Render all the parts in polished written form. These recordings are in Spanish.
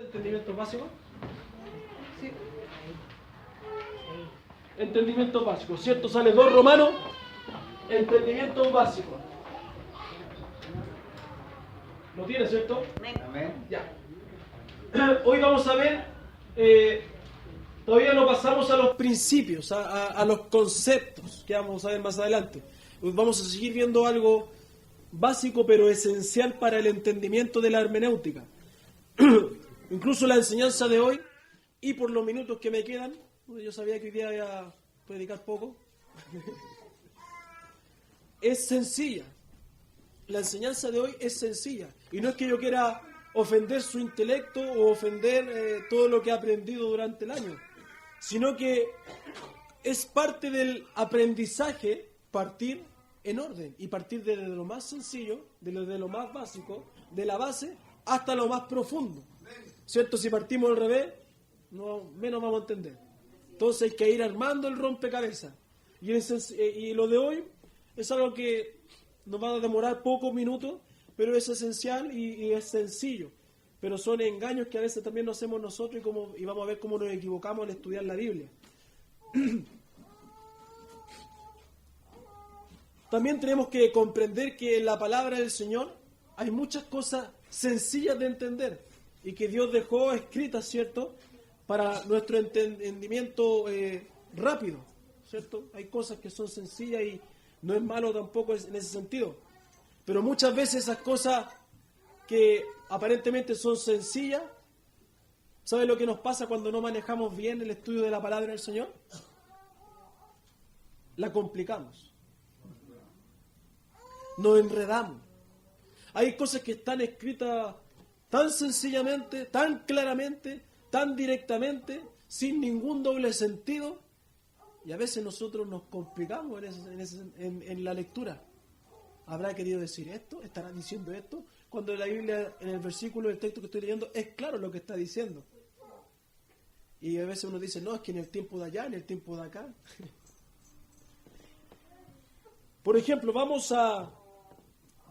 ¿Entendimiento básico? Sí. Entendimiento básico, ¿cierto? Sale 2 Romanos, entendimiento básico. ¿Lo tiene, cierto? Amén. Ya. Hoy vamos a ver, todavía no pasamos a los principios, a los conceptos que vamos a ver más adelante. Vamos a seguir viendo algo básico pero esencial para el entendimiento de la hermenéutica. Incluso la enseñanza de hoy, y por los minutos que me quedan, yo sabía que hoy día iba a predicar poco, es sencilla. La enseñanza de hoy es sencilla. Y no es que yo quiera ofender su intelecto o ofender todo lo que ha aprendido durante el año, sino que es parte del aprendizaje partir en orden y partir desde lo más sencillo, desde lo más básico, de la base hasta lo más profundo. ¿Cierto? Si partimos al revés, no, menos vamos a entender. Entonces hay que ir armando el rompecabezas. Y lo de hoy es algo que nos va a demorar pocos minutos, pero es esencial y es sencillo. Pero son engaños que a veces también nos hacemos nosotros y vamos a ver cómo nos equivocamos al estudiar la Biblia. También tenemos que comprender que en la palabra del Señor hay muchas cosas sencillas de entender y que Dios dejó escritas, ¿cierto?, para nuestro entendimiento rápido, ¿cierto? Hay cosas que son sencillas y no es malo tampoco en ese sentido. Pero muchas veces esas cosas que aparentemente son sencillas, ¿sabe lo que nos pasa cuando no manejamos bien el estudio de la palabra del Señor? La complicamos. Nos enredamos. Hay cosas que están escritas tan sencillamente, tan claramente, tan directamente, sin ningún doble sentido, y a veces nosotros nos complicamos en la lectura. ¿Habrá querido decir esto? ¿Estará diciendo esto? Cuando en la Biblia, en el versículo del texto que estoy leyendo, es claro lo que está diciendo. Y a veces uno dice, no, es que en el tiempo de allá, en el tiempo de acá. Por ejemplo, vamos a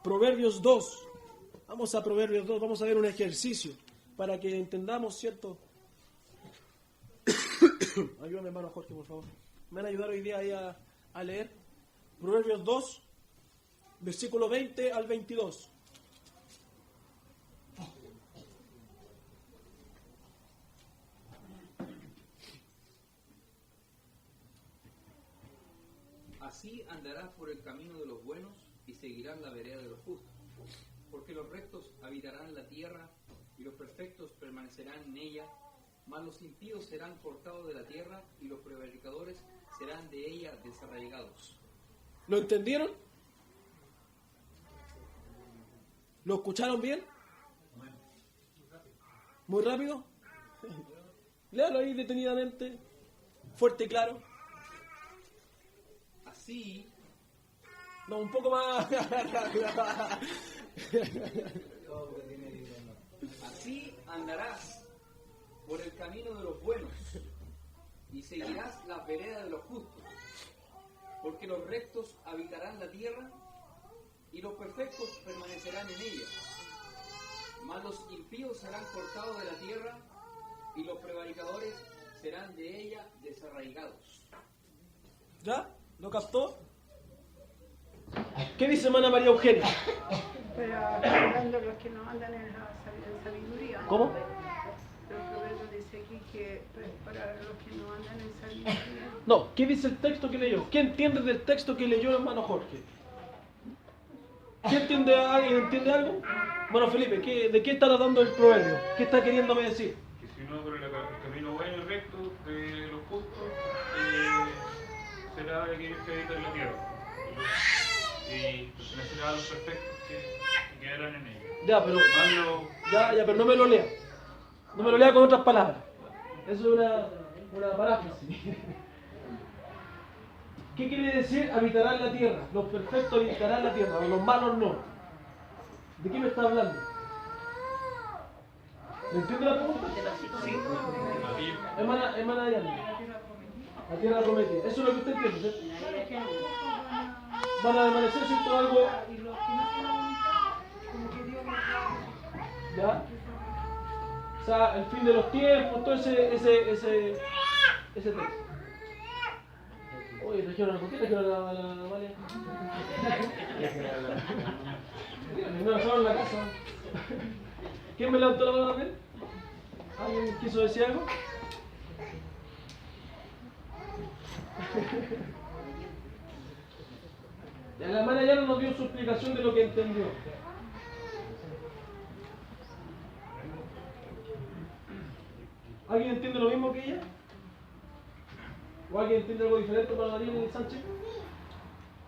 Proverbios 2. Vamos a Proverbios 2, vamos a ver un ejercicio para que entendamos, ¿cierto? Ayúdame, hermano Jorge, por favor. Me van a ayudar hoy día ahí a leer. Proverbios 2, versículo 20 al 22. Así andarás por el camino de los buenos y seguirás la vereda de los justos. Porque los rectos habitarán la tierra y los perfectos permanecerán en ella, mas los impíos serán cortados de la tierra y los prevaricadores serán de ella desarraigados. ¿Lo entendieron? ¿Lo escucharon bien? ¿Muy rápido? Léalo ahí detenidamente, fuerte y claro. Así, No, un poco más. así andarás por el camino de los buenos y seguirás la vereda de los justos. Porque los rectos habitarán la tierra y los perfectos permanecerán en ella. Mas los impíos serán cortados de la tierra y los prevaricadores serán de ella desarraigados. ¿Ya? ¿Lo captó? ¿Qué dice hermana María Eugenia? Pero hablando de los que no andan en la sabiduría. ¿Cómo? El proverbio dice aquí que para los que no andan en sabiduría. No, ¿qué dice el texto que leyó? ¿Qué entiende del texto que leyó el hermano Jorge? ¿Qué entiende? ¿Alguien entiende algo? Bueno, Felipe, ¿de qué está tratando el proverbio? ¿Qué está queriéndome decir? Que si uno por el camino bueno y recto de los justos, será de aquellos que habitan la tierra. Y pertenecerá a los perfectos que quedarán en ella. Ya, pero Malo, pero no me lo lea. No me lo lea con otras palabras. Eso es una paráfrasis. ¿Qué quiere decir habitarán la tierra? Los perfectos habitarán la tierra, los malos no. ¿De qué me está hablando? ¿Me entiende la pregunta? Hermana Diana. La tierra prometida. Eso es lo que usted entiende, ¿cierto? Van a permanecer, ¿cierto? Algo. Y los que no se la voluntad, como que Dios les da. ¿Ya? O sea, el fin de los tiempos, todo ese texto. Oye, trajeron ¿por qué trajeron la Amalia? No la dejaron en la casa. ¿Quién me levantó la mano también? ¿Alguien quiso decir algo? Ya, la hermana ya nos dio su explicación de lo que entendió. ¿Alguien entiende lo mismo que ella? ¿O alguien entiende algo diferente para Daniel Sánchez?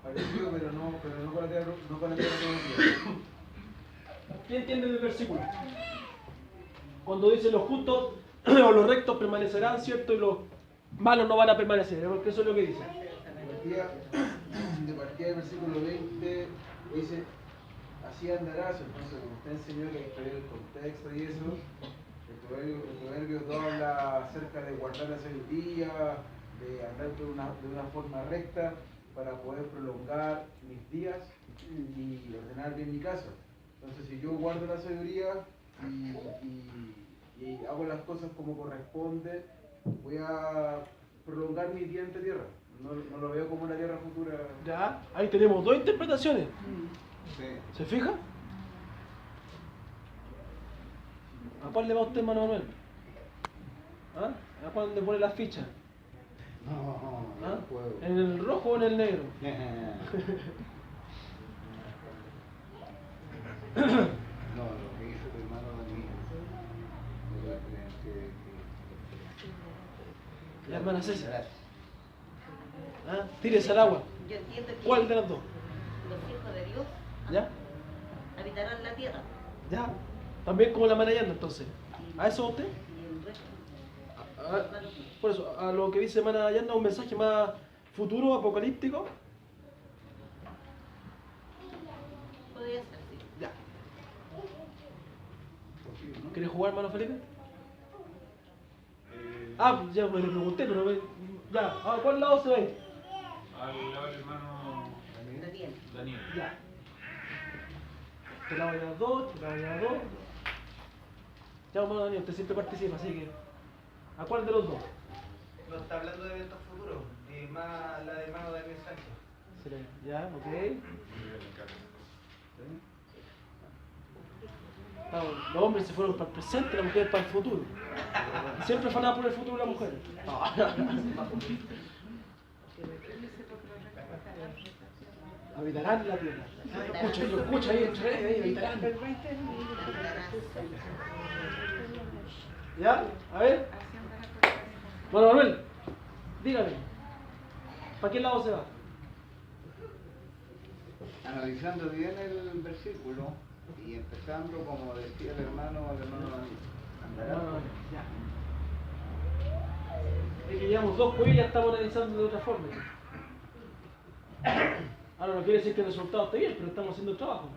Parecido, pero no con la tierra, no con la tierra. ¿Quién entiende el versículo? Cuando dice los justos o los rectos permanecerán, ¿cierto? Y los malos no van a permanecer, porque eso es lo que dice. De partida del versículo 20 dice, así andarás. Entonces, como usted enseñó que hay el contexto y eso, el proverbio 2 habla acerca de guardar la sabiduría, de andar de una forma recta para poder prolongar mis días y ordenar bien mi casa. Entonces, si yo guardo la sabiduría y hago las cosas como corresponde, voy a prolongar mi día en esta tierra. No lo veo como una tierra futura. Ya, ahí tenemos dos interpretaciones. Sí. ¿Se fija? ¿A cuál le va usted, hermano Manuel? ¿Ah? ¿A cuál le pone las fichas? No ¿Ah? puedo. ¿En el rojo o en el negro? No, lo que hizo tu hermano Daniel. La hermana César. ¿Ah? Tírese al agua. Yo entiendo que ¿Cuál de las dos? los hijos de Dios ¿Ya? habitarán la tierra ¿Ya? También como la hermana Yanda, entonces. ¿A eso usted? y el resto. Por eso, a lo que dice hermana Yanda, un mensaje más futuro, apocalíptico. Podría ser, sí. Ya. ¿Quieres jugar, hermano Felipe? Ya me le pregunté, pero ya, ¿a cuál lado se ve? Al lado del hermano Daniel. Daniel. Ya. Este lado ya dos, este lado ya dos. Ya, hermano Daniel, usted siempre participa, así que. ¿A cuál de los dos? No está hablando de eventos futuros, más la de hermano Daniel Sánchez. Ya, ok. Los hombres se fueron para el presente, las mujeres para el futuro. Siempre afanada por el futuro de la mujer. Habitarán la tierra. Lo escucha ahí, habitarán. ¿Ya? A ver. Bueno, Manuel, dígame. ¿Para qué lado se va? Analizando bien el versículo y empezando, como decía el hermano Andará. Ya. Es que llevamos dos juegos y ya estamos analizando de otra forma. Ahora no quiere decir que el resultado esté bien, pero estamos haciendo el trabajo.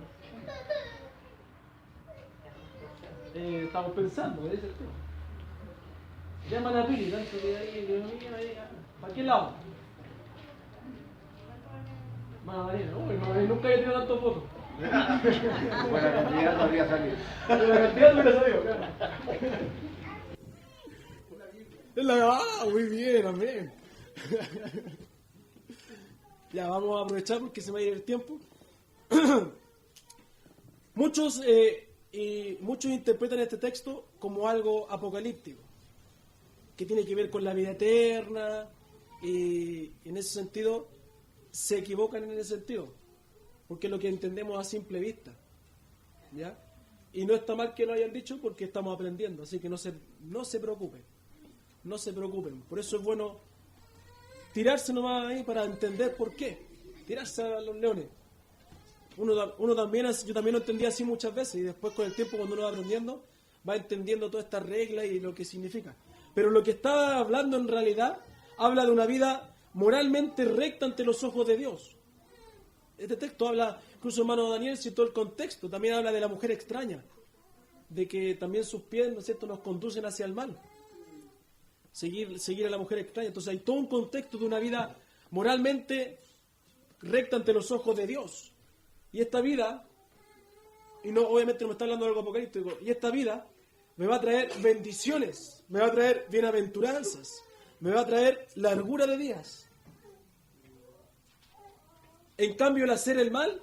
Estamos pensando, ese es el tema. Llaman a Pili, tanto que ahí, ¿para qué lado? Magdalena, nunca había tenido tantos votos. Buena cantidad podría salir. La cantidad hubiera salido, claro. Muy bien, amén. Ya, vamos a aprovechar porque se me va a ir el tiempo. Muchos interpretan este texto como algo apocalíptico, que tiene que ver con la vida eterna, y en ese sentido se equivocan en ese sentido, porque es lo que entendemos a simple vista, ¿ya? Y no está mal que lo hayan dicho porque estamos aprendiendo, así que no se preocupen, no se preocupen. Por eso es bueno tirarse nomás ahí para entender por qué, tirarse a los leones. Uno también, yo también lo entendía así muchas veces, y después con el tiempo, cuando uno va aprendiendo, va entendiendo todas estas reglas y lo que significa. Pero lo que está hablando en realidad habla de una vida moralmente recta ante los ojos de Dios. Este texto habla, incluso hermano Daniel citó el contexto, también habla de la mujer extraña, de que también sus pies, ¿no es cierto?, nos conducen hacia el mal. Seguir a la mujer extraña. Entonces hay todo un contexto de una vida moralmente recta ante los ojos de Dios. Y esta vida, y no, obviamente no me está hablando de algo apocalíptico, y esta vida me va a traer bendiciones, me va a traer bienaventuranzas, me va a traer largura de días. En cambio, el hacer el mal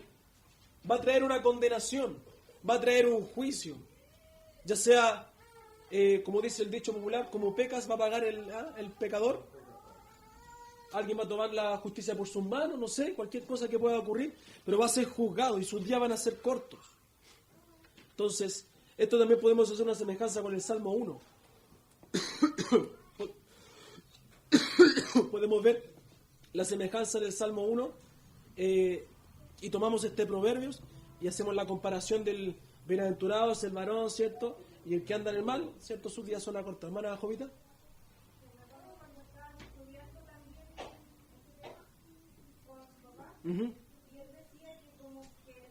va a traer una condenación, va a traer un juicio, ya sea, como dice el dicho popular, como pecas va a pagar el pecador. Alguien va a tomar la justicia por sus manos, no sé, cualquier cosa que pueda ocurrir, pero va a ser juzgado y sus días van a ser cortos. Entonces, esto también podemos hacer una semejanza con el Salmo 1. Podemos ver la semejanza del Salmo 1 y tomamos este Proverbios y hacemos la comparación del bienaventurado es el varón, ¿cierto? Y el que anda en el mal, ¿cierto? Sus días son acortados. Hermana Jovita. Uh-huh. Y él decía que como que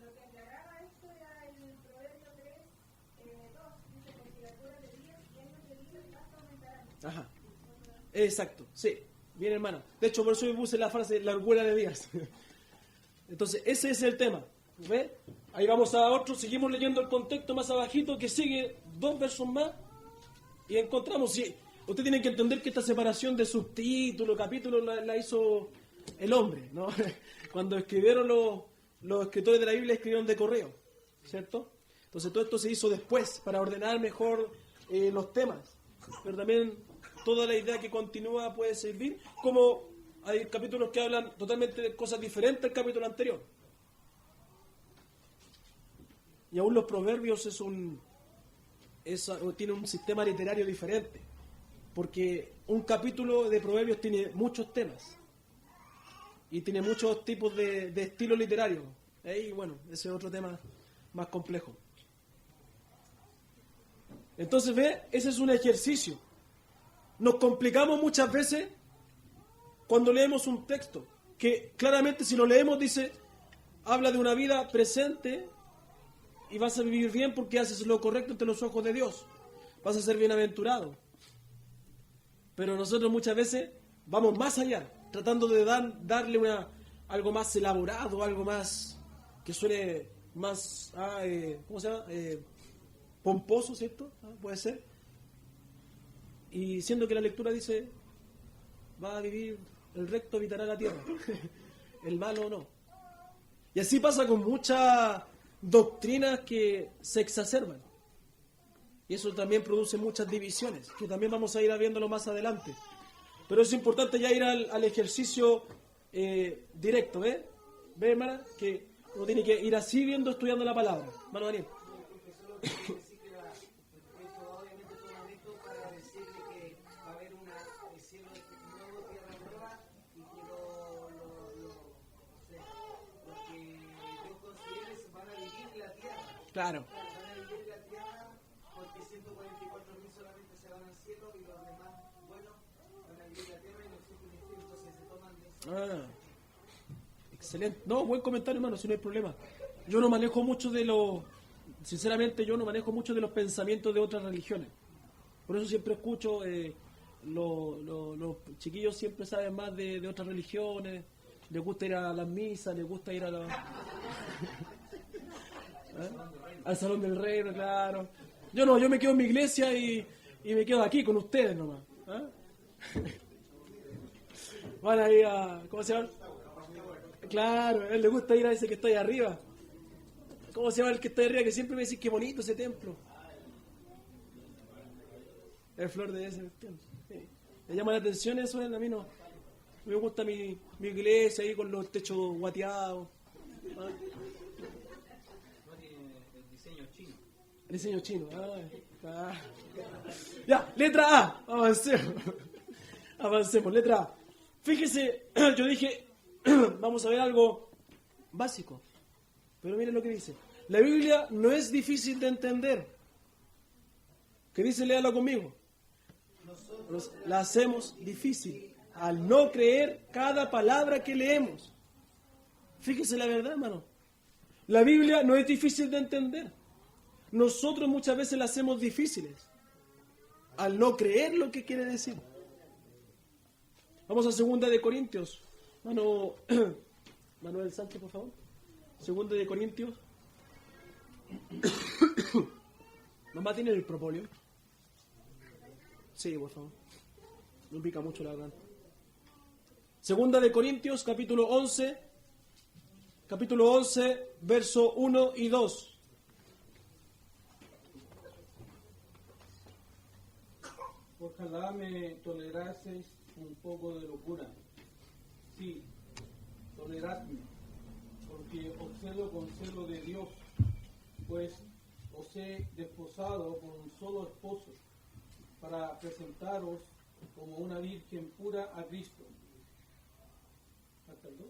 lo que aclaraba esto era el Proverbio 3, 2, dice, porque la cura de días y él no te dice, el gasto aumentará. Ajá, exacto, sí, bien hermana. De hecho, por eso yo puse la frase, la largura de días. Entonces, ese es el tema, ¿ve? Ahí vamos a otro, seguimos leyendo el contexto más abajito, que sigue 2 versos más, y encontramos, sí, usted tiene que entender que esta separación de subtítulos, capítulos, la hizo el hombre, ¿no? Cuando escribieron los escritores de la Biblia, escribieron de correo, ¿cierto? Entonces todo esto se hizo después para ordenar mejor los temas, pero también toda la idea que continúa puede servir, como hay capítulos que hablan totalmente de cosas diferentes al capítulo anterior. Y aún los proverbios tiene un sistema literario diferente, porque un capítulo de proverbios tiene muchos temas y tiene muchos tipos de estilo literario. Y bueno, ese es otro tema más complejo. Entonces, ve, ese es un ejercicio. Nos complicamos muchas veces cuando leemos un texto, que claramente si lo leemos dice, habla de una vida presente y vas a vivir bien porque haces lo correcto ante los ojos de Dios. Vas a ser bienaventurado. Pero nosotros muchas veces vamos más allá, tratando de darle algo más elaborado, algo más que suene más, ¿cómo se llama? Pomposo, ¿cierto? Puede ser. Y siendo que la lectura dice, va a vivir, el recto habitará la tierra, el malo no. Y así pasa con muchas doctrinas que se exacerban. Y eso también produce muchas divisiones, que también vamos a ir viéndolo más adelante. Pero es importante ya ir al ejercicio directo, ¿ve? ¿Ve, hermana? Que uno tiene que ir así viendo, estudiando la palabra. Hermano Daniel. Claro. Van a vivir la tierra porque 144.000 solamente se van al cielo y los demás, bueno, van a vivir la tierra y los hijos y los entonces se toman de eso. Excelente. No, buen comentario, hermano, si no hay problema. Yo no manejo mucho sinceramente yo no manejo mucho de los pensamientos de otras religiones. Por eso siempre escucho, los chiquillos siempre saben más de otras religiones, les gusta ir a las misas, les gusta ir a al Salón del Reino, claro. Yo no, yo me quedo en mi iglesia y me quedo aquí con ustedes nomás. Van a ir a... ¿Cómo se llama? Claro, a él le gusta ir a ese que está ahí arriba. ¿Cómo se llama el que está ahí arriba? Que siempre me dice qué bonito ese templo. El flor de ese templo. Sí. Me llama la atención eso, a mí no. Me gusta mi iglesia ahí con los techos guateados. El diseño chino. Ya, letra A. Avancemos, letra A. Fíjese, yo dije, vamos a ver algo básico. Pero miren lo que dice. La Biblia no es difícil de entender. ¿Qué dice? Léalo conmigo. Nosotros la hacemos difícil al no creer cada palabra que leemos. Fíjese la verdad, hermano. La Biblia no es difícil de entender. Nosotros muchas veces la hacemos difíciles al no creer lo que quiere decir. Vamos a 2 de Corintios. Manuel Sánchez, por favor. 2 de Corintios. ¿Mamá tiene el propóleo? Sí, por favor. Me pica mucho la garganta. Segunda de Corintios, capítulo 11, verso 1 y 2. Ojalá me toleraseis un poco de locura. Sí, toleradme, porque os celo con celo de Dios, pues os he desposado con un solo esposo, para presentaros como una virgen pura a Cristo. ¿Hasta el 2?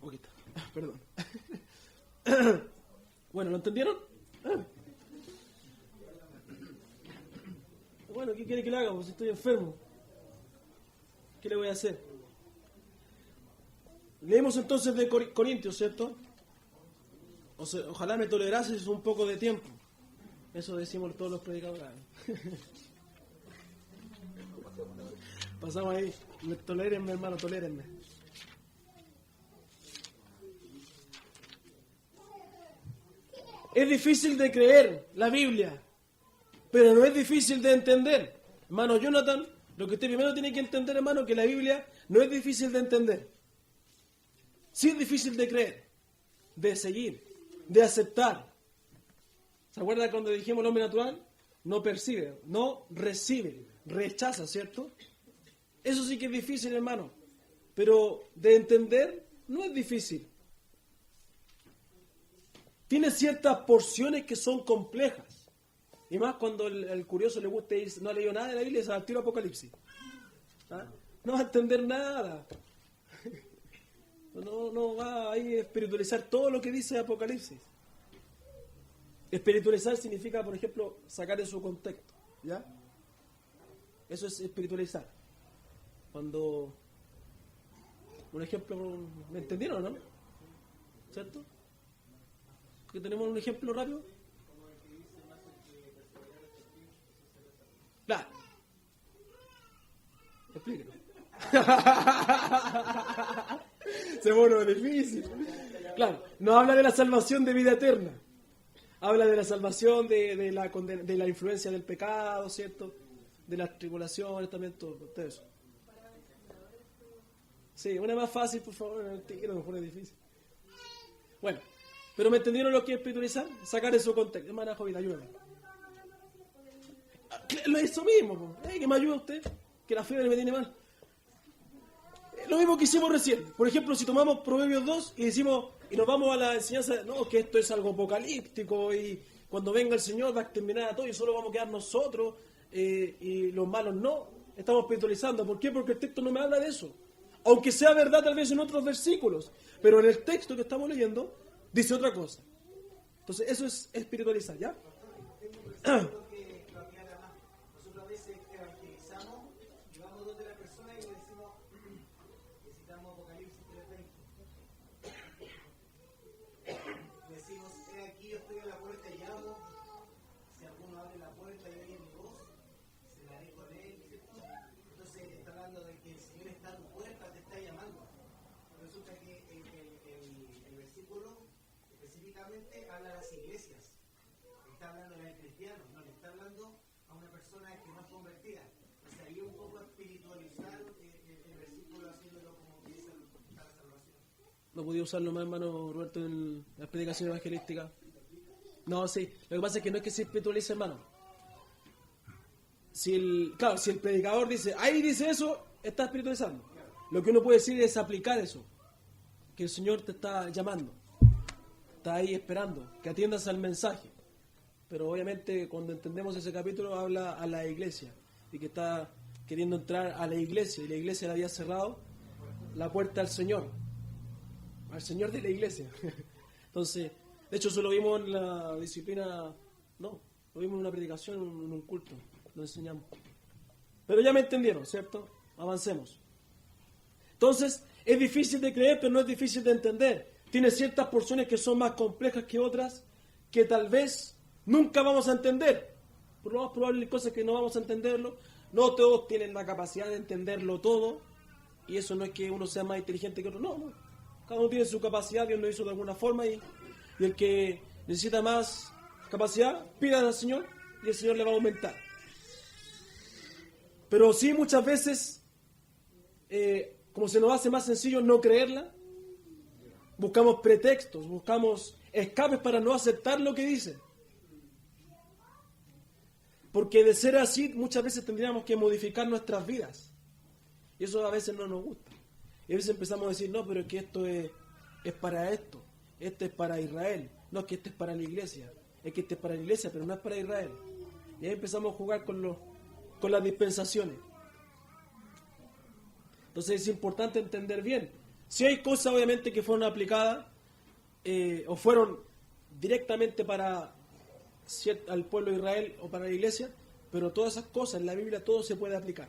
Poquito. Perdón. Bueno, ¿lo entendieron? Bueno, ¿qué quiere que le haga? Pues estoy enfermo. ¿Qué le voy a hacer? Leemos entonces de Corintios, ¿cierto? Ojalá me tolerases un poco de tiempo. Eso decimos todos los predicadores. Pasamos ahí. Tolérenme, hermano, tolérenme. Es difícil de creer la Biblia, pero no es difícil de entender. Hermano Jonathan, lo que usted primero tiene que entender, hermano, que la Biblia no es difícil de entender. Sí es difícil de creer, de seguir, de aceptar. ¿Se acuerda cuando dijimos el hombre natural? No percibe, no recibe, rechaza, ¿cierto? Eso sí que es difícil, hermano. Pero de entender no es difícil. Tiene ciertas porciones que son complejas. Y más cuando el curioso le gusta y dice, no ha leído nada de la Biblia, se va al tiro Apocalipsis. ¿Ah? No va a entender nada. No va a espiritualizar todo lo que dice Apocalipsis. Espiritualizar significa, por ejemplo, sacar de su contexto. ¿Ya? Eso es espiritualizar. Cuando, por ejemplo, ¿me entendieron, no? ¿Cierto? ¿Que tenemos un ejemplo rápido? Claro. Explíquelo. Se pone difícil. Claro, no habla de la salvación de vida eterna. Habla de la salvación de la influencia del pecado, ¿cierto? De las tribulaciones, también todo eso. Sí, una más fácil, por favor, no me pone difícil. Bueno, pero ¿me entendieron lo que es espiritualizar? Sacar eso contexto. Hermana Jovita, ayúdame. Lo hizo mismo, que me ayuda usted, que la fiebre me tiene mal. Lo mismo que hicimos recién. Por ejemplo, si tomamos Proverbios 2 y decimos, y nos vamos a la enseñanza, no, que esto es algo apocalíptico y cuando venga el Señor va a exterminar a todos y solo vamos a quedar nosotros y los malos no. Estamos espiritualizando. ¿Por qué? Porque el texto no me habla de eso. Aunque sea verdad tal vez en otros versículos, pero en el texto que estamos leyendo dice otra cosa. Entonces eso es espiritualizar, ¿ya? Nosotros a veces evangelizamos y vamos donde la persona y le decimos, necesitamos Apocalipsis 3:20. Le decimos, aquí yo estoy a la puerta y llamo, si alguno abre la puerta y oye mi voz, se la haré con él, ¿cierto? Entonces está hablando de que el Señor está a tu puerta, te está llamando. Resulta que el versículo específicamente habla de las iglesias. Está hablando de los cristianos, no le está hablando a una persona que no es convertida. O sea, ahí un poco espiritualizar el versículo haciéndolo como que es la salvación. No podía usarlo más, hermano Roberto, en la predicación evangelística. No, sí. Lo que pasa es que no es que se espiritualice, hermano. Si el predicador dice, ahí dice eso, está espiritualizando. Lo que uno puede decir es aplicar eso. Que el Señor te está llamando. Está ahí esperando. Que atiendas al mensaje. Pero obviamente cuando entendemos ese capítulo habla a la iglesia. Y que está queriendo entrar a la iglesia. Y la iglesia le había cerrado la puerta al Señor. Al Señor de la iglesia. Entonces, de hecho eso lo vimos en la disciplina. No, lo vimos en una predicación, en un culto. Lo enseñamos. Pero ya me entendieron, ¿cierto? Avancemos. Entonces, es difícil de creer, pero no es difícil de entender. Tiene ciertas porciones que son más complejas que otras, que tal vez nunca vamos a entender. Por lo más probable hay cosas que no vamos a entenderlo. No todos tienen la capacidad de entenderlo todo. Y eso no es que uno sea más inteligente que otro, no, no. Cada uno tiene su capacidad, Dios lo hizo de alguna forma y el que necesita más capacidad, pida al Señor y el Señor le va a aumentar. Pero sí, muchas veces, como se nos hace más sencillo no creerla, buscamos pretextos, buscamos escapes para no aceptar lo que dice. Porque de ser así, muchas veces tendríamos que modificar nuestras vidas. Y eso a veces no nos gusta. Y a veces empezamos a decir, no, pero es que esto es para esto. Este es para Israel. No, es que este es para la iglesia. Es que este es para la iglesia, pero no es para Israel. Y ahí empezamos a jugar con las dispensaciones. Entonces es importante entender bien. Si hay cosas obviamente que fueron aplicadas o fueron directamente para al pueblo de Israel o para la iglesia, pero todas esas cosas en la Biblia todo se puede aplicar,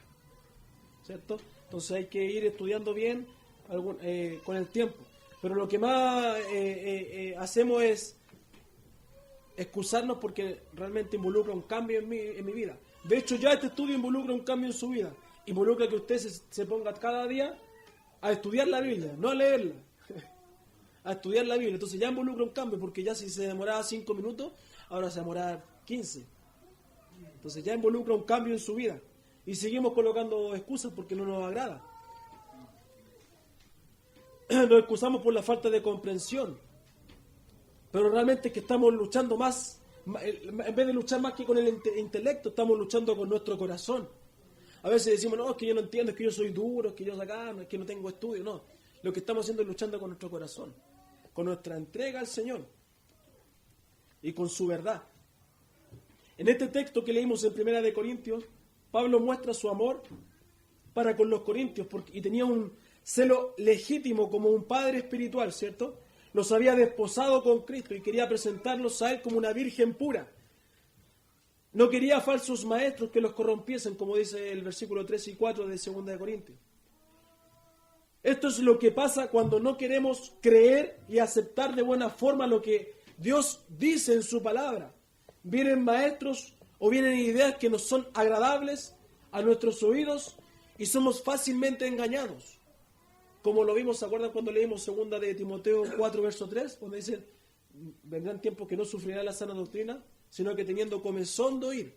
¿cierto? Entonces hay que ir estudiando bien con el tiempo. Pero lo que más hacemos es excusarnos porque realmente involucra un cambio en mi vida. De hecho, ya este estudio involucra un cambio en su vida. Involucra que usted se ponga cada día a estudiar la Biblia, no a leerla, a estudiar la Biblia. Entonces ya involucra un cambio, porque ya si se demoraba 5 minutos, ahora se demoraba 15. Entonces ya involucra un cambio en su vida. Y seguimos colocando excusas porque no nos agrada. Nos excusamos por la falta de comprensión. Pero realmente es que estamos luchando más, en vez de luchar más que con el intelecto, estamos luchando con nuestro corazón. A veces decimos, no, es que yo no entiendo, es que yo soy duro, es que yo acá, es que no tengo estudio. No, lo que estamos haciendo es luchando con nuestro corazón, con nuestra entrega al Señor y con su verdad. En este texto que leímos en 1 de Corintios, Pablo muestra su amor para con los corintios y tenía un celo legítimo como un padre espiritual, ¿cierto? Los había desposado con Cristo y quería presentarlos a Él como una virgen pura. No quería falsos maestros que los corrompiesen, como dice el versículo 3 y 4 de 2 de Corintios. Esto es lo que pasa cuando no queremos creer y aceptar de buena forma lo que Dios dice en su palabra. Vienen maestros o vienen ideas que nos son agradables a nuestros oídos y somos fácilmente engañados. Como lo vimos, ¿se acuerdan cuando leímos 2 de Timoteo 4, verso 3? Donde dice, vendrán tiempos que no sufrirá la sana doctrina, sino que teniendo comezón de oír.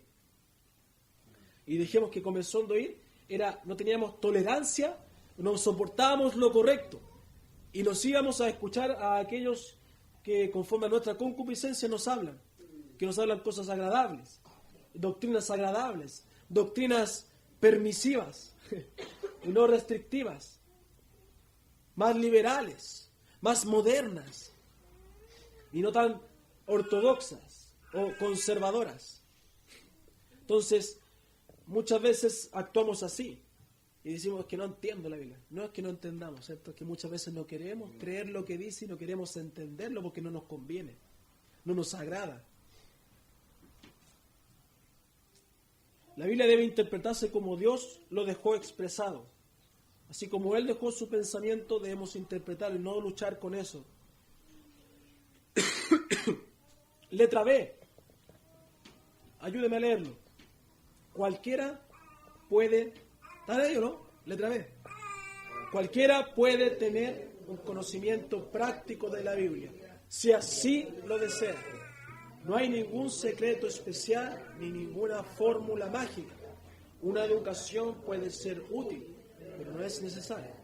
Y dijimos que comezón de oír no teníamos tolerancia, no soportábamos lo correcto. Y nos íbamos a escuchar a aquellos que conforme a nuestra concupiscencia nos hablan. Que nos hablan cosas agradables, doctrinas agradables, doctrinas permisivas y no restrictivas, más liberales, más modernas y no tan ortodoxas o conservadoras. Entonces, muchas veces actuamos así y decimos que no entiendo la Biblia. No es que no entendamos, ¿cierto? Es que muchas veces no queremos creer lo que dice y no queremos entenderlo porque no nos conviene, no nos agrada. La Biblia debe interpretarse como Dios lo dejó expresado. Así como Él dejó su pensamiento, debemos interpretarlo y no luchar con eso. Letra B. Ayúdeme a leerlo. Cualquiera puede... ¿Está ahí o no? Letra B. Cualquiera puede tener un conocimiento práctico de la Biblia, si así lo desea. No hay ningún secreto especial ni ninguna fórmula mágica. Una educación puede ser útil, pero no es necesaria.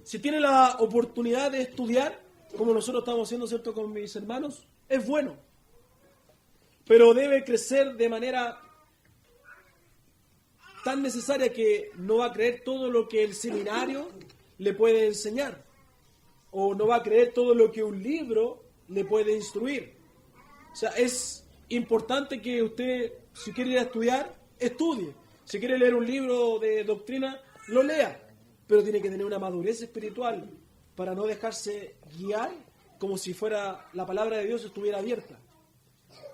Si tiene la oportunidad de estudiar, como nosotros estamos haciendo, ¿cierto?, con mis hermanos, es bueno. Pero debe crecer de manera tan necesaria que no va a creer todo lo que el seminario le puede enseñar. O no va a creer todo lo que un libro le puede instruir. O sea, es importante que usted, si quiere ir a estudiar, estudie. Si quiere leer un libro de doctrina, lo lea. Pero tiene que tener una madurez espiritual para no dejarse guiar como si fuera la palabra de Dios estuviera abierta.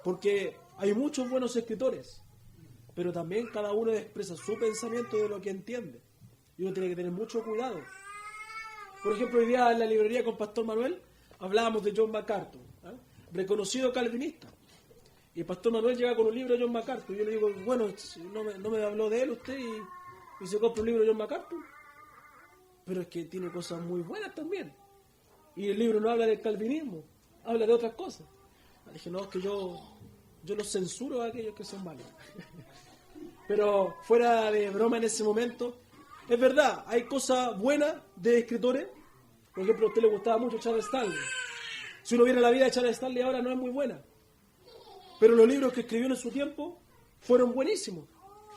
Porque hay muchos buenos escritores, pero también cada uno expresa su pensamiento de lo que entiende. Y uno tiene que tener mucho cuidado. Por ejemplo, hoy día en la librería con Pastor Manuel hablábamos de John MacArthur, reconocido calvinista. Y el Pastor Manuel llega con un libro de John MacArthur. Y yo le digo, bueno, no me habló de él usted y se compra un libro de John MacArthur. Pero es que tiene cosas muy buenas también. Y el libro no habla del calvinismo, habla de otras cosas. Dije, no, es que yo los censuro a aquellos que son malos. Pero fuera de broma en ese momento, es verdad, hay cosas buenas de escritores. Por ejemplo, a usted le gustaba mucho Charles Stanley. Si uno viera la vida de Charles Stanley ahora no es muy buena. Pero los libros que escribió en su tiempo fueron buenísimos,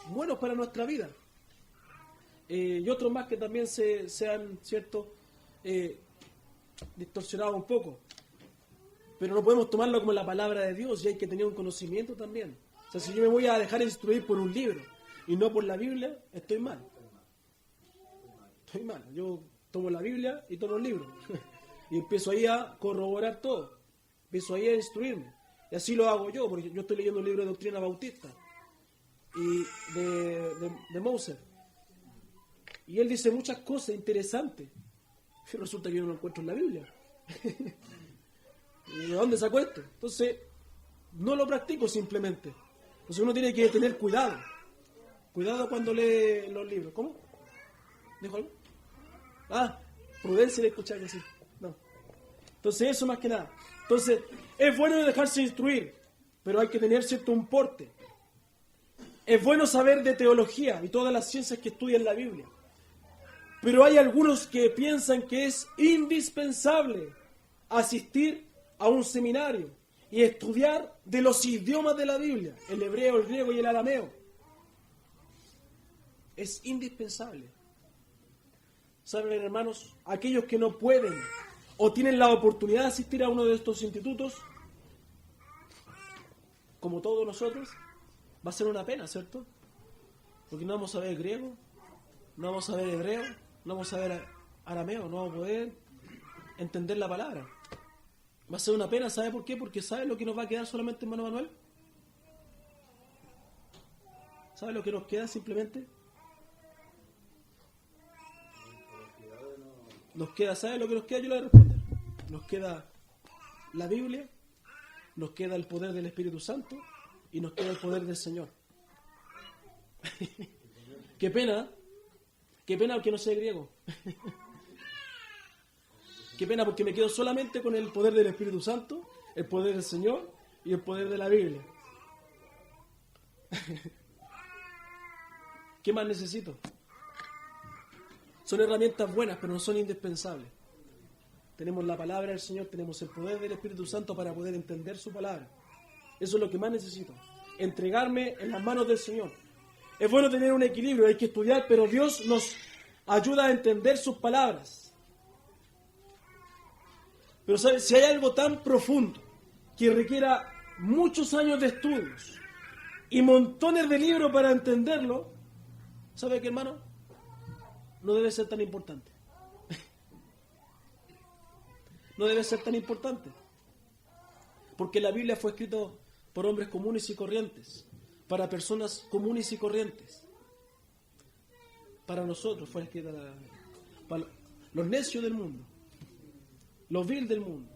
buenos para nuestra vida. Y otros más que también se han, ¿cierto?, distorsionado un poco. Pero no podemos tomarlo como la palabra de Dios y hay que tener un conocimiento también. O sea, si yo me voy a dejar instruir por un libro y no por la Biblia, estoy mal. Estoy mal. Yo tomo la Biblia y tomo el libro. Y empiezo ahí a corroborar todo. Empiezo ahí a instruirme. Y así lo hago yo, porque yo estoy leyendo un libro de doctrina bautista y de Moser. Y él dice muchas cosas interesantes. Y resulta que yo no lo encuentro en la Biblia. ¿Y de dónde sacó esto? Entonces, no lo practico simplemente. Entonces uno tiene que tener cuidado. Cuidado cuando lee los libros. ¿Cómo? ¿Dijo algo? Prudencia de escuchar que sí. No. Entonces eso más que nada. Entonces, es bueno dejarse instruir, pero hay que tener cierto un porte. Es bueno saber de teología y todas las ciencias que estudian la Biblia. Pero hay algunos que piensan que es indispensable asistir a un seminario y estudiar de los idiomas de la Biblia, el hebreo, el griego y el arameo. Es indispensable. ¿Saben, hermanos? Aquellos que no pueden o tienen la oportunidad de asistir a uno de estos institutos, como todos nosotros, va a ser una pena, ¿cierto? Porque no vamos a ver griego, no vamos a ver hebreo, no vamos a ver arameo, no vamos a poder entender la palabra. Va a ser una pena, ¿sabe por qué? Porque ¿sabe lo que nos va a quedar solamente, hermano Manuel? ¿Sabe lo que nos queda simplemente? Nos queda, ¿sabe lo que nos queda? Yo le voy a responder. Nos queda la Biblia, nos queda el poder del Espíritu Santo y nos queda el poder del Señor. Qué pena que no sé griego. Qué pena porque me quedo solamente con el poder del Espíritu Santo, el poder del Señor y el poder de la Biblia. ¿Qué más necesito? Son herramientas buenas, pero no son indispensables. Tenemos la palabra del Señor, tenemos el poder del Espíritu Santo para poder entender su palabra. Eso es lo que más necesito. Entregarme en las manos del Señor. Es bueno tener un equilibrio, hay que estudiar, pero Dios nos ayuda a entender sus palabras. Pero ¿sabe? Si hay algo tan profundo que requiera muchos años de estudios y montones de libros para entenderlo, ¿sabe qué, hermano? No debe ser tan importante. No debe ser tan importante. Porque la Biblia fue escrita por hombres comunes y corrientes, para personas comunes y corrientes. Para nosotros fue escrita para los necios del mundo, los vil del mundo.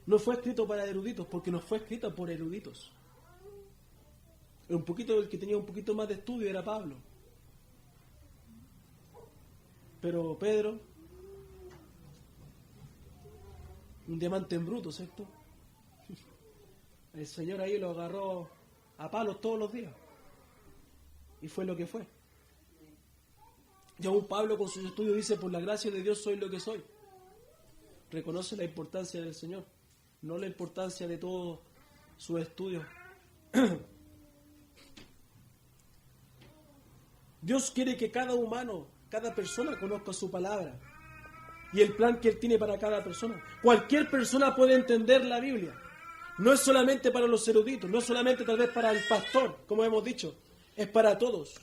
No fue escrito para eruditos, porque no fue escrita por eruditos. El que tenía un poquito más de estudio era Pablo. Pero Pedro, un diamante en bruto, ¿cierto? El Señor ahí lo agarró a palos todos los días. Y fue lo que fue. Y aún Pablo con sus estudios dice, por la gracia de Dios soy lo que soy. Reconoce la importancia del Señor, no la importancia de todos sus estudios. Dios quiere que cada humano, cada persona conozca su palabra y el plan que Él tiene para cada persona. Cualquier persona puede entender la Biblia. No es solamente para los eruditos, no es solamente tal vez para el pastor, como hemos dicho, es para todos.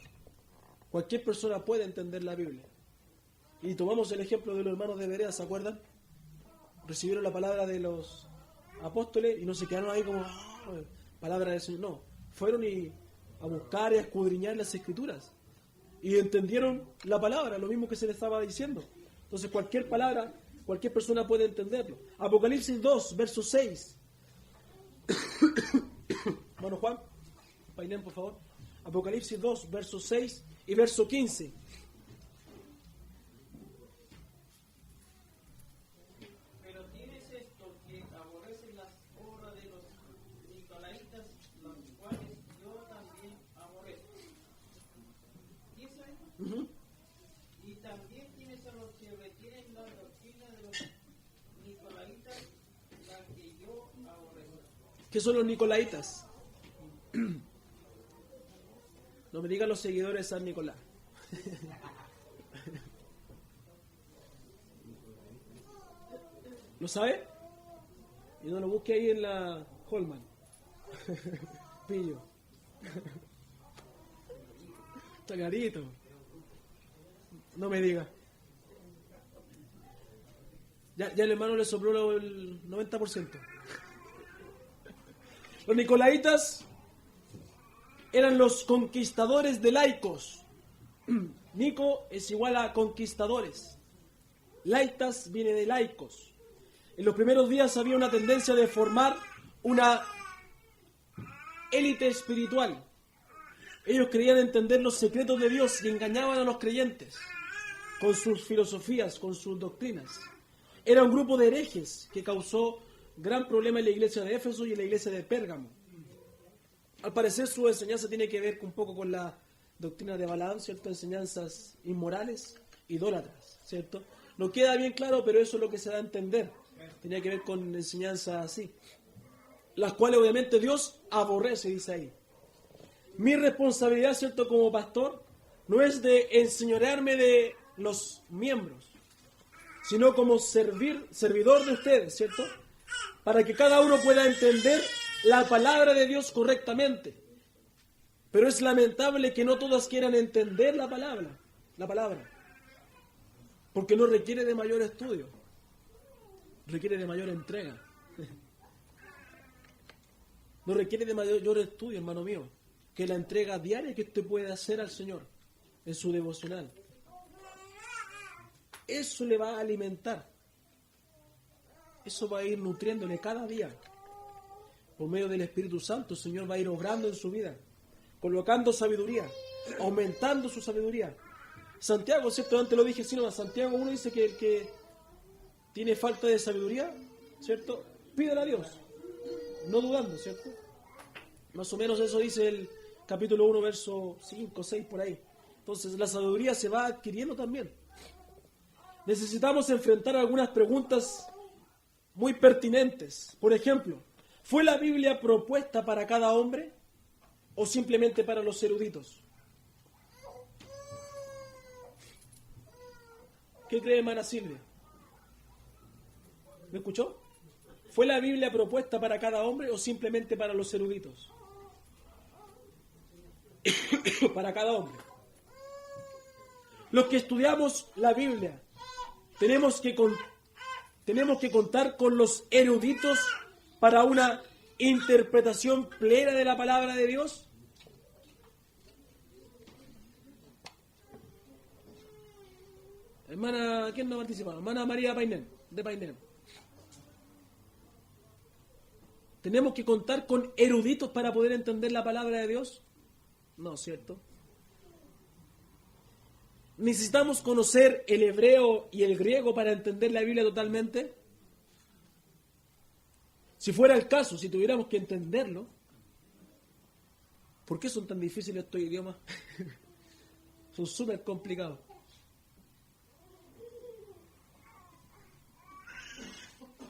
Cualquier persona puede entender la Biblia. Y tomamos el ejemplo de los hermanos de Berea, ¿se acuerdan? Recibieron la palabra de los apóstoles y no se quedaron ahí como palabra del Señor. No, fueron a buscar y a escudriñar las Escrituras. Y entendieron la palabra, lo mismo que se les estaba diciendo. Entonces cualquier palabra, cualquier persona puede entenderlo. Apocalipsis 2, verso 6. Hermano Juan, Painén, por favor. Apocalipsis 2, verso 6 y verso 15. Pero tienes esto, que aborrecen las obras de los nicolaitas, las cuales yo también aborrezco. ¿Y eso es? Ujú. Y también tienes a los que retienen la doctrina de los nicolaitas, la que yo aborrezco. ¿Qué son los nicolaitas? No me digan los seguidores de San Nicolás. ¿Lo sabe? Y no lo busque ahí en la Holman. Pillo. Está clarito. No me diga. Ya el hermano le sopló el 90%. Los nicolaitas eran los conquistadores de laicos. Nico es igual a conquistadores. Laitas viene de laicos. En los primeros días había una tendencia de formar una élite espiritual. Ellos creían entender los secretos de Dios y engañaban a los creyentes con sus filosofías, con sus doctrinas. Era un grupo de herejes que causó gran problema en la iglesia de Éfeso y en la iglesia de Pérgamo. Al parecer su enseñanza tiene que ver un poco con la doctrina de Balaam, ¿cierto? Enseñanzas inmorales, idólatras, ¿cierto? No queda bien claro, pero eso es lo que se da a entender. Tenía que ver con enseñanzas así, las cuales obviamente Dios aborrece, dice ahí. Mi responsabilidad, ¿cierto? Como pastor, no es de enseñorearme de los miembros, sino como servidor de ustedes, ¿cierto? Para que cada uno pueda entender la palabra de Dios correctamente. Pero es lamentable que no todos quieran entender la palabra, porque no requiere de mayor estudio, requiere de mayor entrega. No requiere de mayor estudio, hermano mío, que la entrega diaria que usted puede hacer al Señor en su devocional. Eso le va a alimentar. Eso va a ir nutriéndole cada día. Por medio del Espíritu Santo, el Señor va a ir obrando en su vida, colocando sabiduría, aumentando su sabiduría. Santiago, ¿cierto? Antes lo dije, sino Santiago 1 dice que el que tiene falta de sabiduría, ¿cierto? Pídele a Dios, no dudando, ¿cierto? Más o menos eso dice el capítulo 1, verso 5, 6, por ahí. Entonces la sabiduría se va adquiriendo también. Necesitamos enfrentar algunas preguntas muy pertinentes. Por ejemplo, ¿fue la Biblia propuesta para cada hombre o simplemente para los eruditos? ¿Qué cree hermana Silvia? ¿Me escuchó? ¿Fue la Biblia propuesta para cada hombre o simplemente para los eruditos? Para cada hombre. Los que estudiamos la Biblia, tenemos que contar con los eruditos para una interpretación plena de la palabra de Dios. Hermana, ¿quién no participa? Hermana María Painel, de Painel. ¿Tenemos que contar con eruditos para poder entender la palabra de Dios? No, ¿cierto? ¿Necesitamos conocer el hebreo y el griego para entender la Biblia totalmente? Si fuera el caso, si tuviéramos que entenderlo, ¿por qué son tan difíciles estos idiomas? Son súper complicados.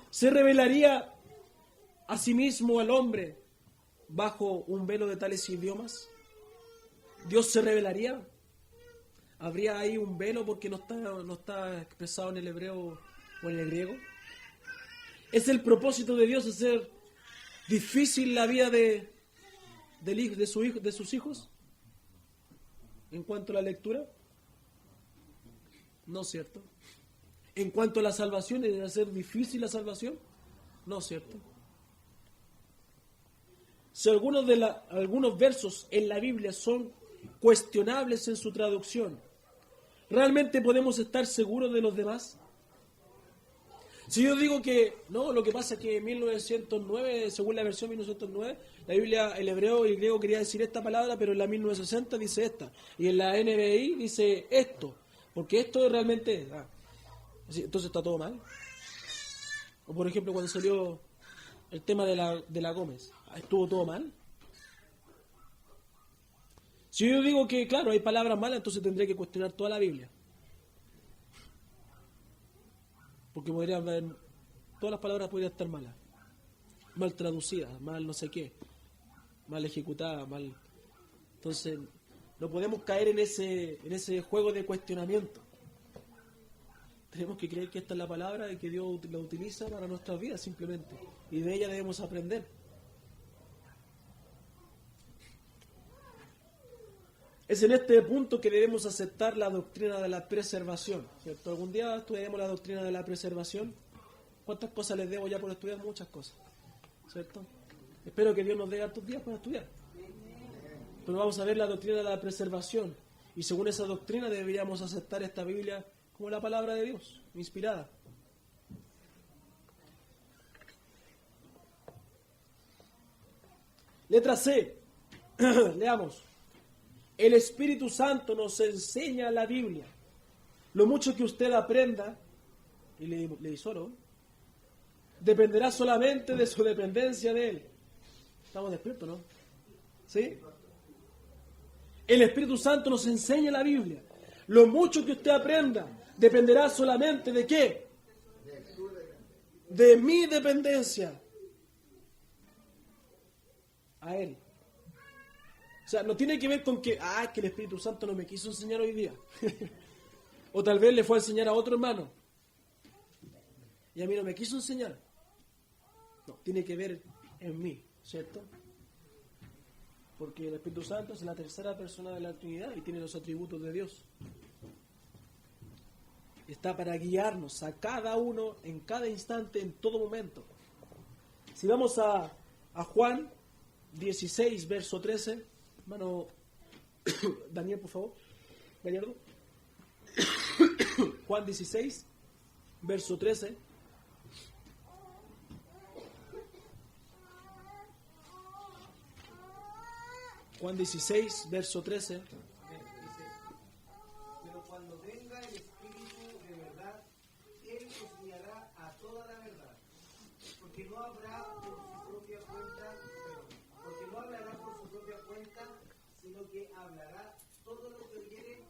¿Se revelaría a sí mismo al hombre bajo un velo de tales idiomas? ¿Dios se revelaría? ¿Habría ahí un velo porque no está expresado en el hebreo o en el griego? ¿Es el propósito de Dios hacer difícil la vida de sus hijos en cuanto a la lectura? No, ¿cierto? En cuanto a la salvación, ¿es hacer difícil la salvación? No, ¿cierto? Si algunos versos en la Biblia son cuestionables en su traducción, ¿realmente podemos estar seguros de los demás? Si yo digo que, no, lo que pasa es que en 1909, según la versión 1909, la Biblia, el hebreo y el griego quería decir esta palabra, pero en la 1960 dice esta. Y en la NBI dice esto, porque esto realmente es. Entonces está todo mal. O por ejemplo, cuando salió el tema de la Gómez, ¿estuvo todo mal? Si yo digo que, claro, hay palabras malas, entonces tendré que cuestionar toda la Biblia. Porque podría haber, todas las palabras podrían estar malas. Mal traducidas, mal no sé qué, mal ejecutadas, mal. Entonces, no podemos caer en ese juego de cuestionamiento. Tenemos que creer que esta es la palabra y que Dios la utiliza para nuestras vidas simplemente. Y de ella debemos aprender. Es en este punto que debemos aceptar la doctrina de la preservación, ¿cierto? Algún día estudiaremos la doctrina de la preservación. ¿Cuántas cosas les debo ya por estudiar? Muchas cosas, ¿cierto? Espero que Dios nos dé hartos días para estudiar. Pero vamos a ver la doctrina de la preservación. Y según esa doctrina deberíamos aceptar esta Biblia como la palabra de Dios, inspirada. Letra C. Leamos. El Espíritu Santo nos enseña la Biblia. Lo mucho que usted aprenda, y le disoro, dependerá solamente de su dependencia de Él. ¿Estamos despiertos, no? ¿Sí? El Espíritu Santo nos enseña la Biblia. Lo mucho que usted aprenda dependerá solamente de ¿qué? De mi dependencia a Él. O sea, no tiene que ver con que, que el Espíritu Santo no me quiso enseñar hoy día. O tal vez le fue a enseñar a otro hermano. Y a mí no me quiso enseñar. No, tiene que ver en mí, ¿cierto? Porque el Espíritu Santo es la tercera persona de la Trinidad y tiene los atributos de Dios. Está para guiarnos a cada uno, en cada instante, en todo momento. Si vamos a Juan 16, verso 13, hermano Daniel, por favor, Gallardo. Juan 16, verso 13. Juan 16, verso 13. Pero cuando venga el Espíritu de verdad, Él os guiará a toda la verdad, porque no hablará por su propia cuenta, sino que hablará todo lo que oyere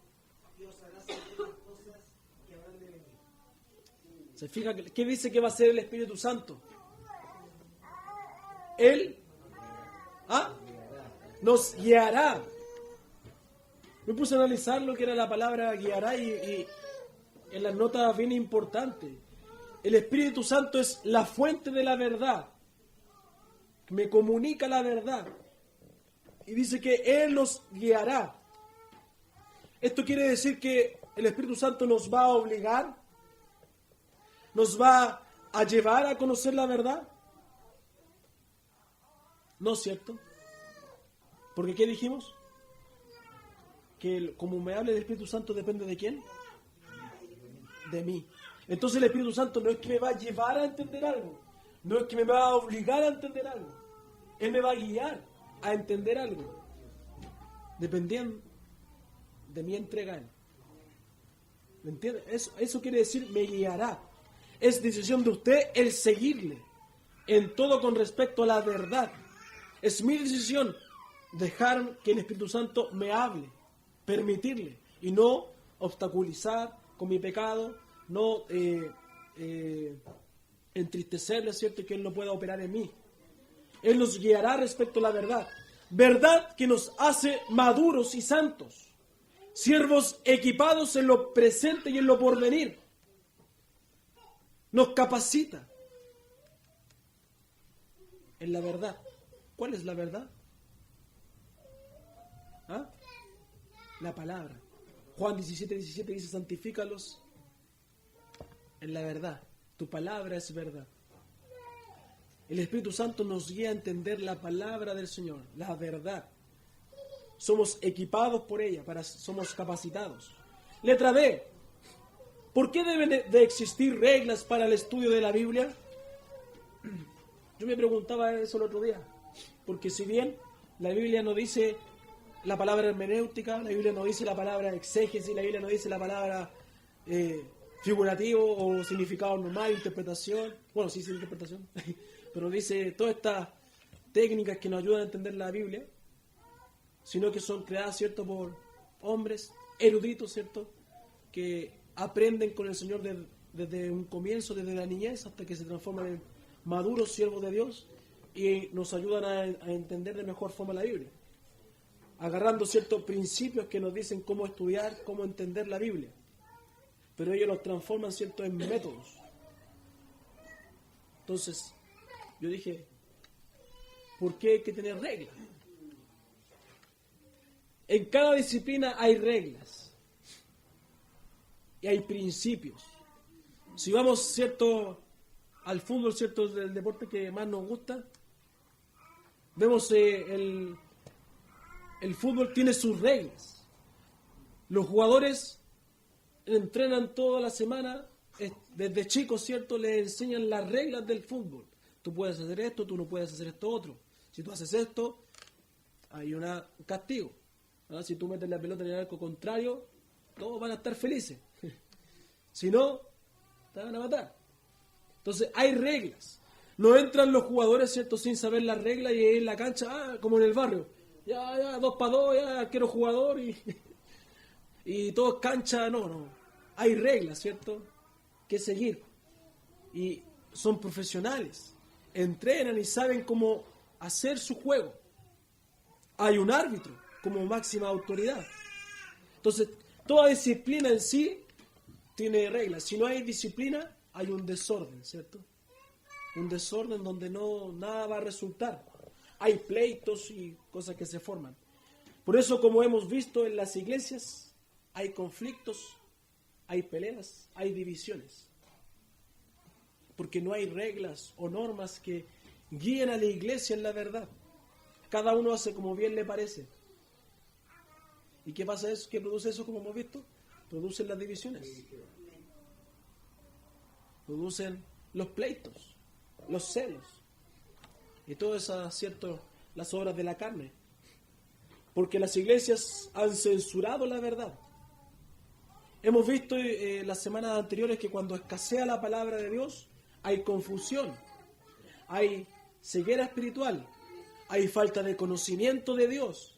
y os hará saber las cosas que habrán de venir. ¿Se fija qué dice que va a ser el Espíritu Santo? Él nos guiará. Me puse a analizar lo que era la palabra guiará y en las notas bien importante. El Espíritu Santo es la fuente de la verdad. Me comunica la verdad. Y dice que Él nos guiará. Esto quiere decir que el Espíritu Santo nos va a obligar, nos va a llevar a conocer la verdad. ¿No es cierto? Porque ¿qué dijimos? Que como me hable el Espíritu Santo depende de ¿quién? De mí. Entonces el Espíritu Santo no es que me va a llevar a entender algo, no es que me va a obligar a entender algo. Él me va a guiar a entender algo, dependiendo de mi entrega a Él. ¿Me entiende? Eso quiere decir me guiará. Es decisión de usted el seguirle en todo con respecto a la verdad. Es mi decisión dejar que el Espíritu Santo me hable, permitirle, y no obstaculizar con mi pecado, no entristecerle, ¿cierto? Que Él no pueda operar en mí. Él nos guiará respecto a la verdad. Verdad que nos hace maduros y santos, siervos equipados en lo presente y en lo porvenir. Nos capacita en la verdad. ¿Cuál es la verdad? La palabra. Juan 17 dice, santifícalos en la verdad. Tu palabra es verdad. El Espíritu Santo nos guía a entender la palabra del Señor, la verdad. Somos equipados por ella, somos capacitados. Letra B. ¿Por qué deben de existir reglas para el estudio de la Biblia? Yo me preguntaba eso el otro día, porque si bien la Biblia no dice la palabra hermenéutica, la Biblia no dice la palabra exégesis, la Biblia no dice la palabra figurativo o significado normal, interpretación, bueno, sí, interpretación, pero dice todas estas técnicas que nos ayudan a entender la Biblia, sino que son creadas, ¿cierto?, por hombres eruditos, ¿cierto?, que aprenden con el Señor desde un comienzo, desde la niñez, hasta que se transforman en maduros siervos de Dios y nos ayudan a entender de mejor forma la Biblia, agarrando ciertos principios que nos dicen cómo estudiar, cómo entender la Biblia, pero ellos los transforman, ¿cierto?, en métodos. Entonces, yo dije, ¿por qué hay que tener reglas? En cada disciplina hay reglas y hay principios. Si vamos, ¿cierto?, al fútbol, ¿cierto?, del deporte que más nos gusta, vemos el fútbol tiene sus reglas. Los jugadores entrenan toda la semana, desde chicos, ¿cierto?, les enseñan las reglas del fútbol. Tú puedes hacer esto, tú no puedes hacer esto otro. Si tú haces esto, hay un castigo. ¿Ah? Si tú metes la pelota en el arco contrario, todos van a estar felices. Si no, te van a matar. Entonces, hay reglas. No entran los jugadores, ¿cierto?, sin saber las reglas y en la cancha, como en el barrio. Ya, 2 para 2, ya quiero jugador y todo es cancha. No. Hay reglas, ¿cierto?, que seguir. Y son profesionales. Entrenan y saben cómo hacer su juego. Hay un árbitro como máxima autoridad. Entonces, toda disciplina en sí tiene reglas. Si no hay disciplina, hay un desorden, ¿cierto? Un desorden donde nada va a resultar. Hay pleitos y cosas que se forman. Por eso, como hemos visto en las iglesias, hay conflictos, hay peleas, hay divisiones. Porque no hay reglas o normas que guíen a la iglesia en la verdad. Cada uno hace como bien le parece. ¿Y qué pasa eso? ¿Qué produce eso, como hemos visto? Producen las divisiones. Producen los pleitos, los celos y todas esas, ¿cierto?, las obras de la carne. Porque las iglesias han censurado la verdad. Hemos visto las semanas anteriores que cuando escasea la palabra de Dios, hay confusión, hay ceguera espiritual, hay falta de conocimiento de Dios.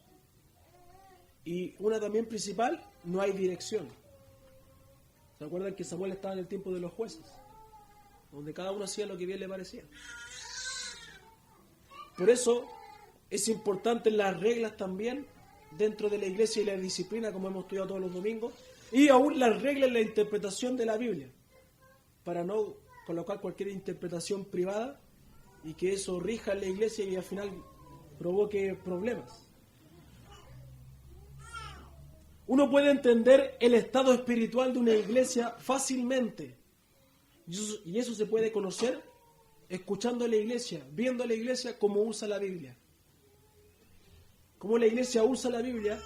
Y una también principal, no hay dirección. ¿Se acuerdan que Samuel estaba en el tiempo de los jueces? Donde cada uno hacía lo que bien le parecía. Por eso es importante las reglas también dentro de la iglesia y la disciplina, como hemos estudiado todos los domingos, y aún las reglas en la interpretación de la Biblia, para no colocar cualquier interpretación privada y que eso rija en la iglesia y al final provoque problemas. Uno puede entender el estado espiritual de una iglesia fácilmente. Y eso se puede conocer escuchando a la iglesia, viendo a la iglesia cómo usa la Biblia. Cómo la iglesia usa la Biblia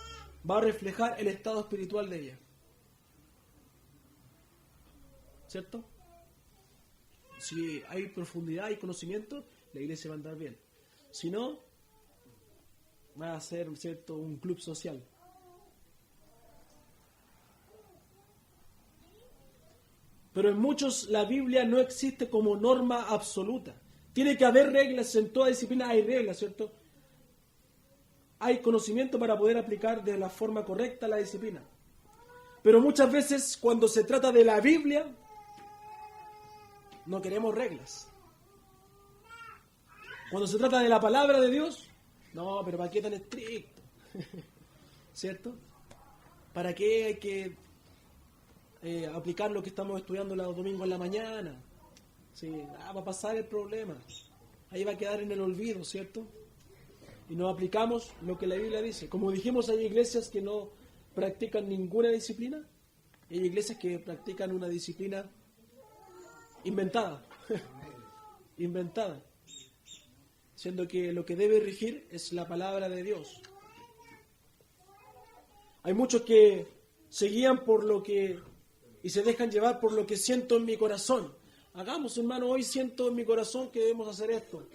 va a reflejar el estado espiritual de ella. ¿Cierto? Si hay profundidad y conocimiento, la iglesia va a andar bien. Si no, va a ser, ¿cierto?, un club social. Pero en muchos la Biblia no existe como norma absoluta. Tiene que haber reglas, en toda disciplina hay reglas, ¿cierto? Hay conocimiento para poder aplicar de la forma correcta la disciplina. Pero muchas veces cuando se trata de la Biblia, no queremos reglas. Cuando se trata de la palabra de Dios, no, pero ¿para qué tan estricto? ¿Cierto? ¿Para qué hay que aplicar lo que estamos estudiando los domingos en la mañana? Sí, va a pasar el problema. Ahí va a quedar en el olvido, ¿cierto? Y no aplicamos lo que la Biblia dice. Como dijimos, hay iglesias que no practican ninguna disciplina y hay iglesias que practican una disciplina inventada. Inventada. Siendo que lo que debe regir es la palabra de Dios. Hay muchos que se guían por lo que y se dejan llevar por lo que siento en mi corazón. Hagamos, hermano, hoy siento en mi corazón que debemos hacer esto.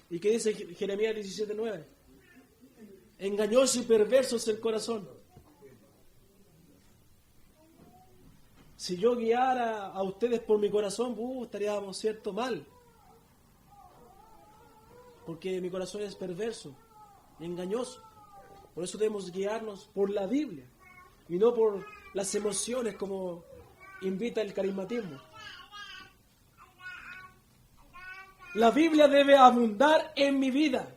¿Y qué dice Jeremías 17:9? Engañoso y perverso es el corazón. Si yo guiara a ustedes por mi corazón, estaríamos, ¿cierto?, mal. Porque mi corazón es perverso y engañoso. Por eso debemos guiarnos por la Biblia y no por las emociones como invita el carismatismo. La Biblia debe abundar en mi vida.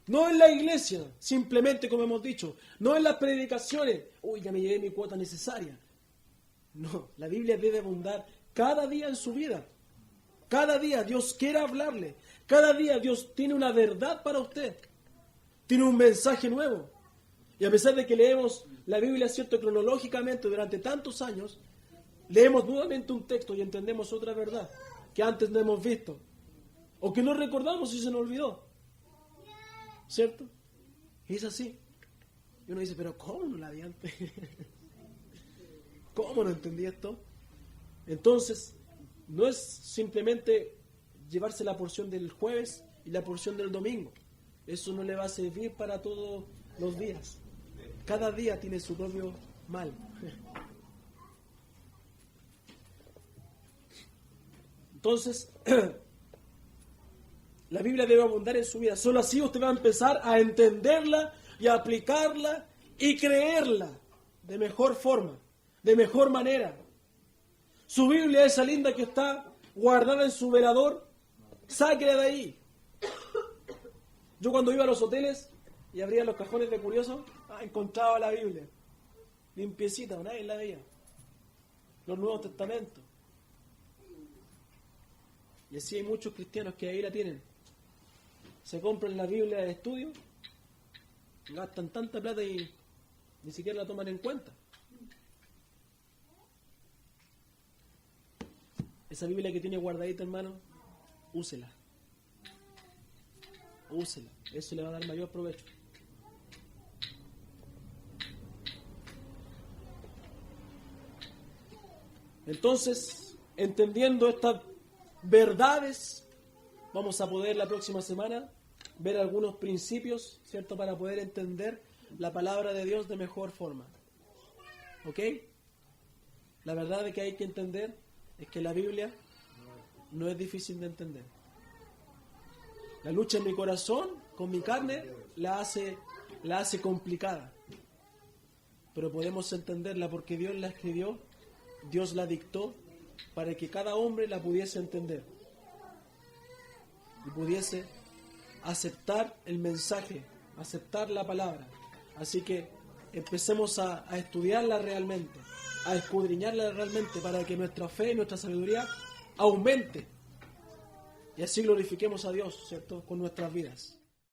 No en la iglesia, simplemente como hemos dicho. No en las predicaciones. Uy, ya me llevé mi cuota necesaria. No, la Biblia debe abundar cada día en su vida. Cada día Dios quiere hablarle. Cada día Dios tiene una verdad para usted. Tiene un mensaje nuevo. Y a pesar de que leemos la Biblia, cierto, cronológicamente durante tantos años, leemos nuevamente un texto y entendemos otra verdad que antes no hemos visto. O que no recordamos y se nos olvidó. ¿Cierto? Y es así. Y uno dice, pero ¿cómo no la vi antes? ¿Cómo no entendí esto? Entonces, no es simplemente llevarse la porción del jueves y la porción del domingo. Eso no le va a servir para todos los días. Cada día tiene su propio mal. Entonces, la Biblia debe abundar en su vida. Solo así usted va a empezar a entenderla y a aplicarla y creerla de mejor forma, de mejor manera. Su Biblia, esa linda que está guardada en su velador, sáquela de ahí. Yo cuando iba a los hoteles y abría los cajones de curiosos, encontraba la Biblia, limpiecita, nadie la veía. Los Nuevos Testamentos. Y así hay muchos cristianos que ahí la tienen. Se compran la Biblia de estudio, gastan tanta plata y ni siquiera la toman en cuenta. Esa Biblia que tiene guardadita, hermano, úsela. Úsela. Eso le va a dar mayor provecho. Entonces, entendiendo estas verdades, vamos a poder la próxima semana ver algunos principios, ¿cierto?, para poder entender la palabra de Dios de mejor forma. ¿Ok? La verdad de que hay que entender es que la Biblia no es difícil de entender. La lucha en mi corazón, con mi carne, la hace complicada. Pero podemos entenderla porque Dios la escribió, Dios la dictó, para que cada hombre la pudiese entender y pudiese aceptar el mensaje, aceptar la palabra. Así que empecemos a estudiarla realmente, a escudriñarla realmente, para que nuestra fe y nuestra sabiduría aumente y así glorifiquemos a Dios, ¿cierto?, con nuestras vidas.